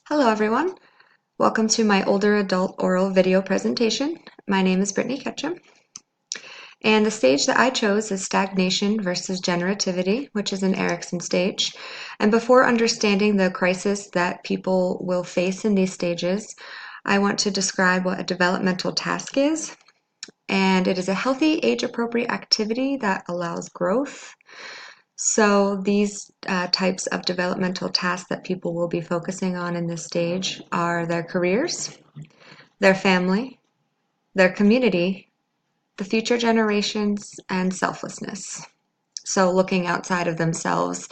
Hello everyone, welcome to my older adult oral video presentation. My name is Brittany Ketchum, and the stage that I chose is stagnation versus generativity, which is an Erikson stage. And before understanding the crisis that people will face in these stages, I want to describe what a developmental task is. And it is a healthy, age-appropriate activity that allows growth. So these types of developmental tasks that people will be focusing on in this stage are their careers, their family, their community, the future generations, and selflessness. So looking outside of themselves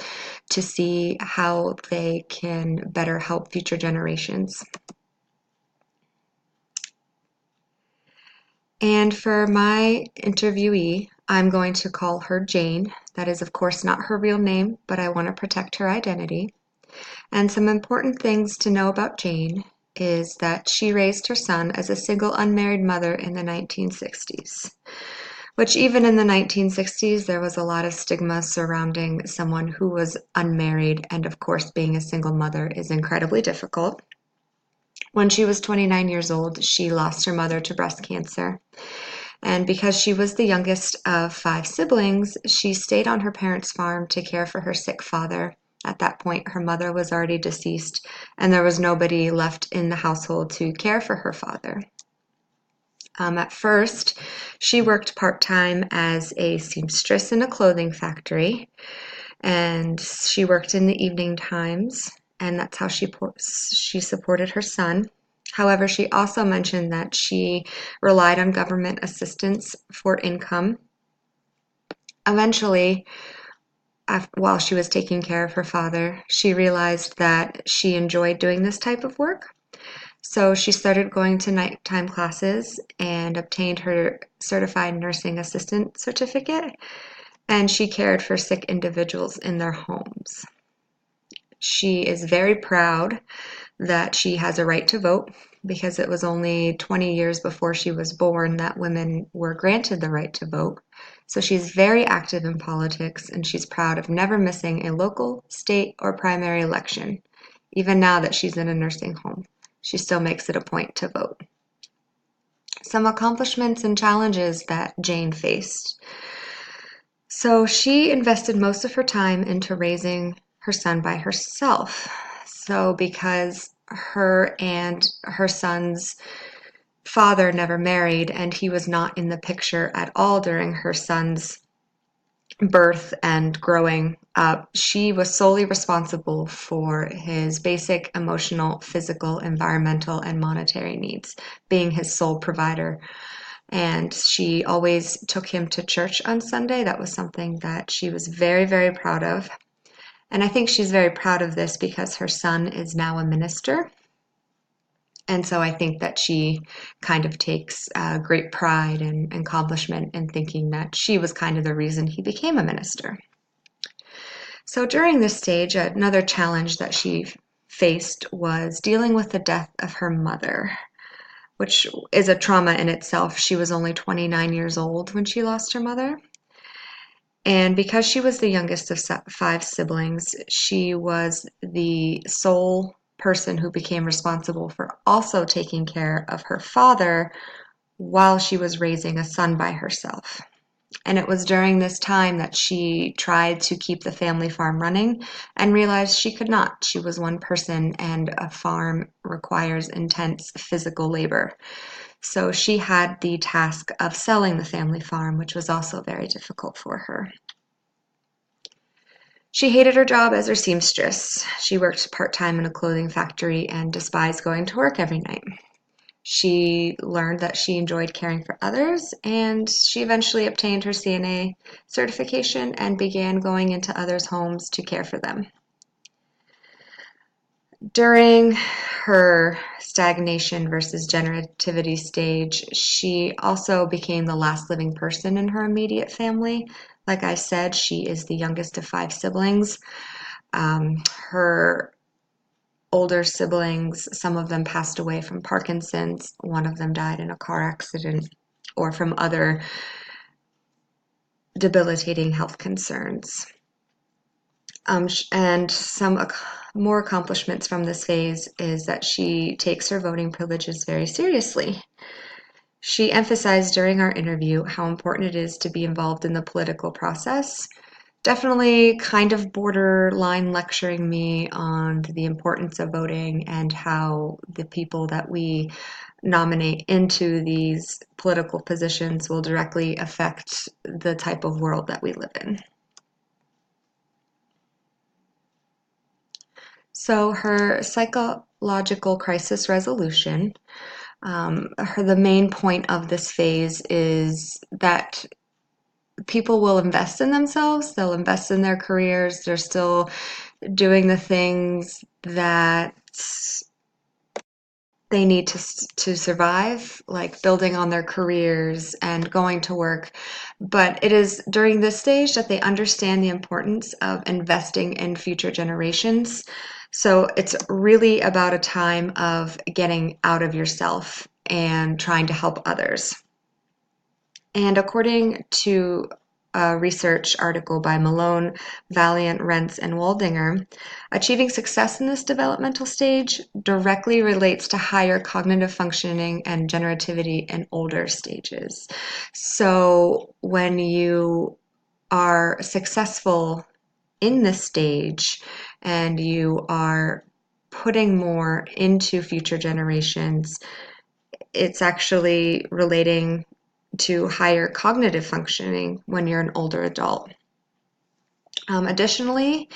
to see how they can better help future generations. And for my interviewee, I'm going to call her Jane. That is, of course, not her real name, but I want to protect her identity. And some important things to know about Jane is that she raised her son as a single unmarried mother in the 1960s, which even in the 1960s, there was a lot of stigma surrounding someone who was unmarried, and of course, being a single mother is incredibly difficult. When she was 29 years old, she lost her mother to breast cancer. And because she was the youngest of 5 siblings, she stayed on her parents' farm to care for her sick father. At that point, her mother was already deceased, and there was nobody left in the household to care for her father. At first, she worked part-time as a seamstress in a clothing factory, and she worked in the evening times, and that's how she supported her son. However, she also mentioned that she relied on government assistance for income. Eventually, while she was taking care of her father, she realized that she enjoyed doing this type of work. So she started going to nighttime classes and obtained her certified nursing assistant certificate, and she cared for sick individuals in their homes. She is very proud that she has a right to vote because it was only 20 years before she was born that women were granted the right to vote. So she's very active in politics, and she's proud of never missing a local, state, or primary election. Even now that she's in a nursing home, she still makes it a point to vote. Some accomplishments and challenges that Jane faced. So she invested most of her time into raising her son by herself. So because her and her son's father never married, and he was not in the picture at all during her son's birth and growing up, she was solely responsible for his basic emotional, physical, environmental, and monetary needs, being his sole provider. And she always took him to church on Sunday. That was something that she was very, very proud of. And I think she's very proud of this because her son is now a minister. And so I think that she kind of takes great pride and accomplishment in thinking that she was kind of the reason he became a minister. So during this stage, another challenge that she faced was dealing with the death of her mother, which is a trauma in itself. She was only 29 years old when she lost her mother. And because she was the youngest of 5 siblings, she was the sole person who became responsible for also taking care of her father while she was raising a son by herself. And it was during this time that she tried to keep the family farm running and realized she could not. She was one person, and a farm requires intense physical labor. So she had the task of selling the family farm, which was also very difficult for her. She hated her job as her seamstress. She worked part-time in a clothing factory and despised going to work every night. She learned that she enjoyed caring for others, and she eventually obtained her CNA certification and began going into others' homes to care for them. During her stagnation versus generativity stage, she also became the last living person in her immediate family. Like I said, she is the youngest of 5 siblings. Her older siblings, some of them passed away from Parkinson's, one of them died in a car accident, or from other debilitating health concerns. And some more accomplishments from this phase is that she takes her voting privileges very seriously. She emphasized during our interview how important it is to be involved in the political process. Definitely kind of borderline lecturing me on the importance of voting and how the people that we nominate into these political positions will directly affect the type of world that we live in. So her psychological crisis resolution, the main point of this phase is that people will invest in themselves, they'll invest in their careers, they're still doing the things that they need to survive, like building on their careers and going to work. But it is during this stage that they understand the importance of investing in future generations. So it's really about a time of getting out of yourself and trying to help others. And according to a research article by Malone, Valiant, Rentz, and Waldinger, achieving success in this developmental stage directly relates to higher cognitive functioning and generativity in older stages. So when you are successful in this stage and you are putting more into future generations, it's actually relating to higher cognitive functioning when you're an older adult. Additionally,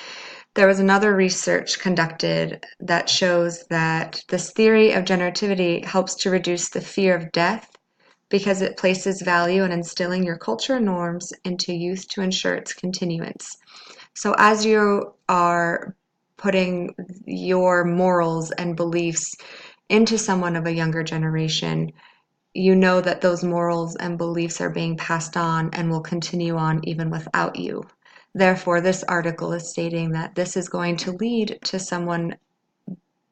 there was another research conducted that shows that this theory of generativity helps to reduce the fear of death because it places value in instilling your cultural norms into youth to ensure its continuance. So as you are putting your morals and beliefs into someone of a younger generation, you know that those morals and beliefs are being passed on and will continue on even without you. Therefore, this article is stating that this is going to lead to someone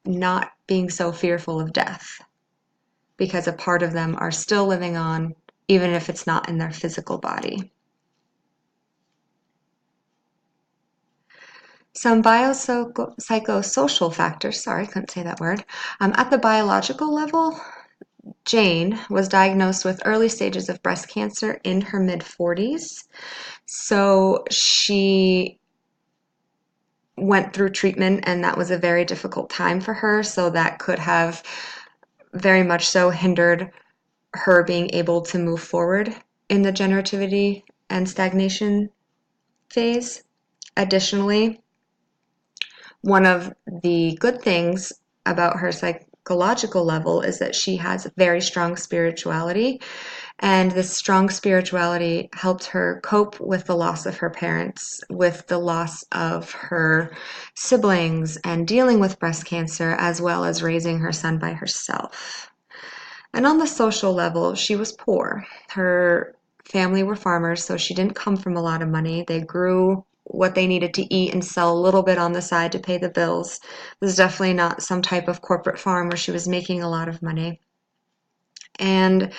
not being so fearful of death because a part of them are still living on, even if it's not in their physical body. Some biopsychosocial factors, sorry, couldn't say that word. At the biological level, Jane was diagnosed with early stages of breast cancer in her mid-40s. So she went through treatment, and that was a very difficult time for her. So that could have very much so hindered her being able to move forward in the generativity and stagnation phase. Additionally, one of the good things about her psychological level is that she has very strong spirituality, and this strong spirituality helped her cope with the loss of her parents, with the loss of her siblings, and dealing with breast cancer, as well as raising her son by herself. And on the social level, she was poor. Her family were farmers, so she didn't come from a lot of money. They grew what they needed to eat and sell a little bit on the side to pay the bills. It was definitely not some type of corporate farm where she was making a lot of money. And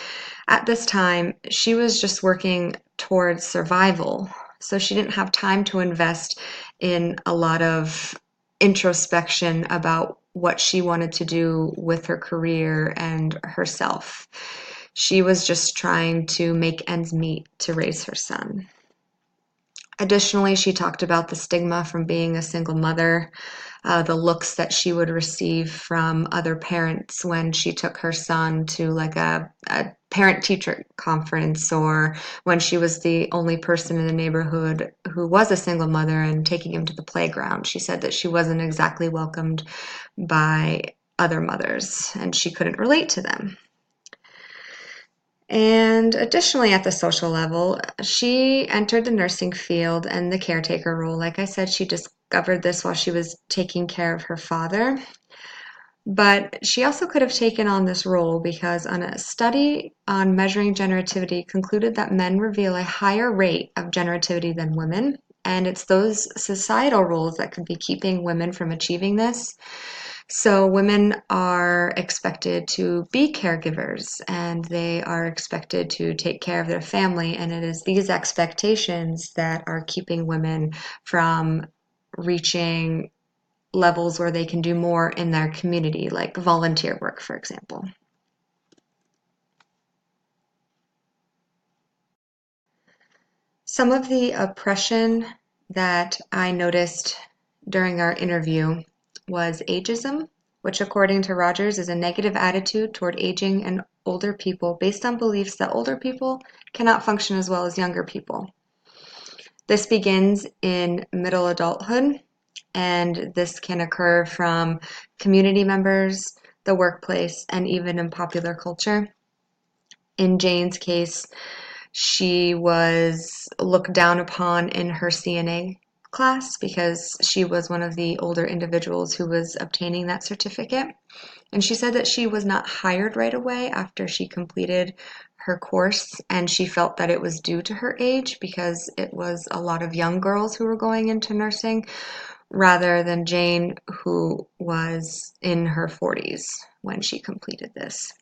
at this time, she was just working towards survival. So she didn't have time to invest in a lot of introspection about what she wanted to do with her career and herself. She was just trying to make ends meet to raise her son. Additionally, she talked about the stigma from being a single mother, the looks that she would receive from other parents when she took her son to like a parent-teacher conference, or when she was the only person in the neighborhood who was a single mother and taking him to the playground. She said that she wasn't exactly welcomed by other mothers and she couldn't relate to them. And additionally, at the social level, she entered the nursing field and the caretaker role. Like I said, she discovered this while she was taking care of her father. But she also could have taken on this role because a study on measuring generativity concluded that men reveal a higher rate of generativity than women. And it's those societal roles that could be keeping women from achieving this. So women are expected to be caregivers and they are expected to take care of their family, and it is these expectations that are keeping women from reaching levels where they can do more in their community, like volunteer work, for example. Some of the oppression that I noticed during our interview was ageism, which, according to Rogers, is a negative attitude toward aging and older people based on beliefs that older people cannot function as well as younger people. This begins in middle adulthood, and this can occur from community members, the workplace, and even in popular culture. In Jane's case, she was looked down upon in her CNA class because she was one of the older individuals who was obtaining that certificate. And she said that she was not hired right away after she completed her course, and she felt that it was due to her age because it was a lot of young girls who were going into nursing rather than Jane, who was in her 40s when she completed this.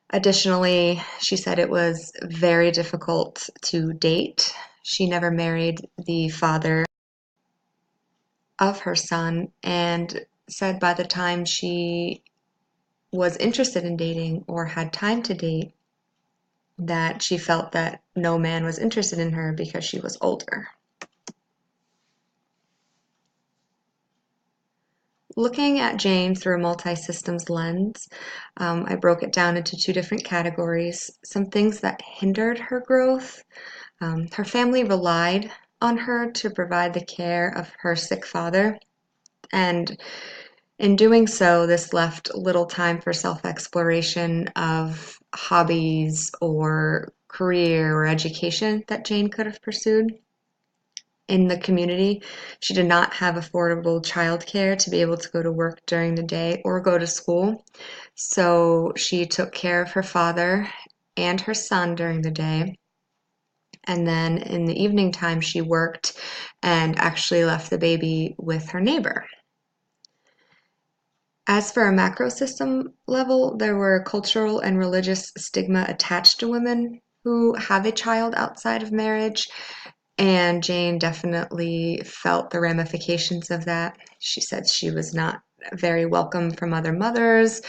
Additionally, she said it was very difficult to date. She never married the father of her son, and said by the time she was interested in dating or had time to date, that she felt that no man was interested in her because she was older. Looking at Jane through a multi-systems lens, I broke it down into two different categories. Some things that hindered her growth. Her family relied on her to provide the care of her sick father, and in doing so, this left little time for self-exploration of hobbies or career or education that Jane could have pursued. In the community, she did not have affordable childcare to be able to go to work during the day or go to school. So she took care of her father and her son during the day. And then in the evening time, she worked and actually left the baby with her neighbor. As for a macro system level, there were cultural and religious stigma attached to women who have a child outside of marriage, and Jane definitely felt the ramifications of that. She said she was not very welcome from other mothers,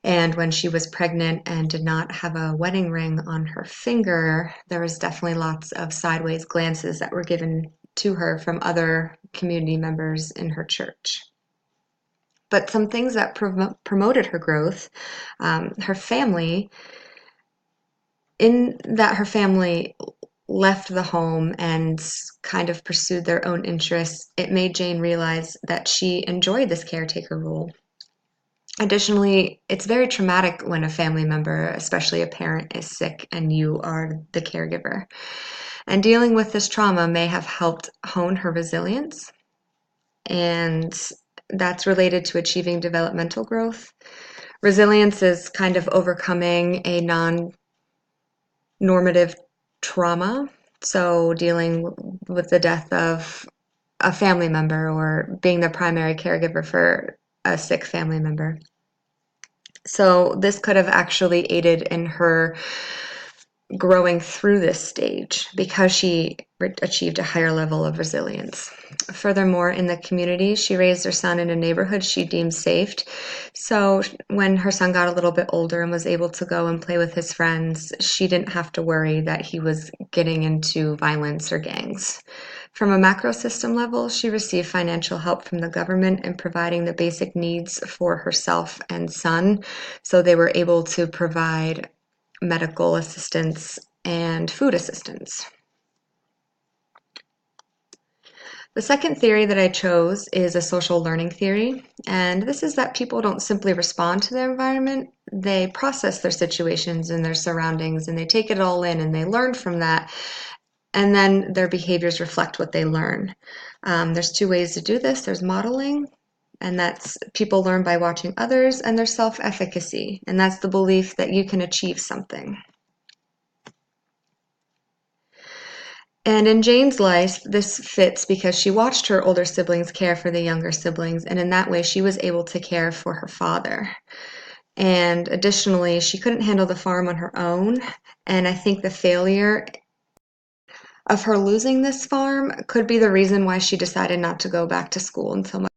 and when she was pregnant and did not have a wedding ring on her finger, there was definitely lots of sideways glances that were given to her from other community members in her church. But some things that promoted her growth, her family, in that her family left the home and kind of pursued their own interests, it made Jane realize that she enjoyed this caretaker role. Additionally, it's very traumatic when a family member, especially a parent, is sick and you are the caregiver. And dealing with this trauma may have helped hone her resilience, and that's related to achieving developmental growth. Resilience is kind of overcoming a non-normative trauma, so dealing with the death of a family member or being the primary caregiver for a sick family member. So this could have actually aided in her growing through this stage because she achieved a higher level of resilience. Furthermore, in the community, she raised her son in a neighborhood she deemed safe. So when her son got a little bit older and was able to go and play with his friends, she didn't have to worry that he was getting into violence or gangs. From a macro system level, she received financial help from the government in providing the basic needs for herself and son, so they were able to provide medical assistance and food assistance. The second theory that I chose is a social learning theory, and this is that people don't simply respond to their environment, they process their situations and their surroundings, and they take it all in and they learn from that, and then their behaviors reflect what they learn. There's two ways to do this. There's modeling, and that's people learn by watching others, and there's self-efficacy, and that's the belief that you can achieve something. And in Jane's life, this fits because she watched her older siblings care for the younger siblings, and in that way, she was able to care for her father. And additionally, she couldn't handle the farm on her own, and I think the failure of her losing this farm could be the reason why she decided not to go back to school until much